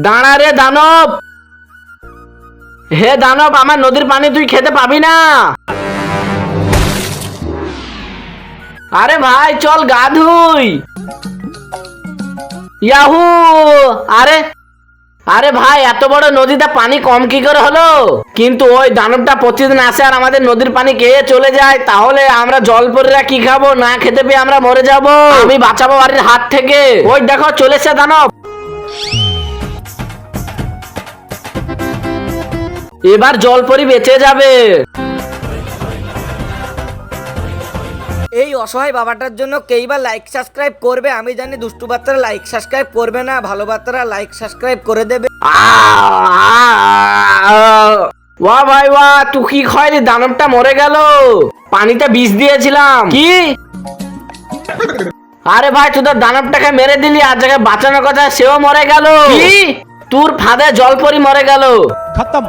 দাঁড়া রে দানব। হে দানব, আমার নদীর পানি তুই খেতে পাবি না। আরে ভাই চল গা ধুই। ইয়াহু। আরে আরে ভাই, এত বড় নদীতে পানি কম কি করে হলো? কিন্তু ওই দানবটা প্রতিদিন আসে আর আমাদের নদীর পানি খেয়ে চলে যায়। তাহলে আমরা জলপরীরা কি খাবো? না খেতে পেয়ে আমরা মরে যাব। আমি বাঁচাবো বাড়ির হাত থেকে। ওই দেখো চলেছে দানব। এবার জলপরি বেঁচে যাবে। এই অসহায় বাবাটার জন্য কেইবার লাইক সাবস্ক্রাইব করবে? আমি জানি দুষ্টু বাচ্চারা লাইক সাবস্ক্রাইব করবে না, ভালো বাচ্চারা লাইক সাবস্ক্রাইব করে দেবে। ওয়া ভাই ওয়া, তুই কি খাইলি? দানবটা মরে গেল। পানিতে বিষ দিয়েছিলাম। কি? আরে ভাই তুই তো দানবটাকে মেরে দিলি, আর জায়গায় বাঁচানোর কথা সেও মরে গেল। কি? তোর ফাঁদে জলপরি মরে গেল। खत्म।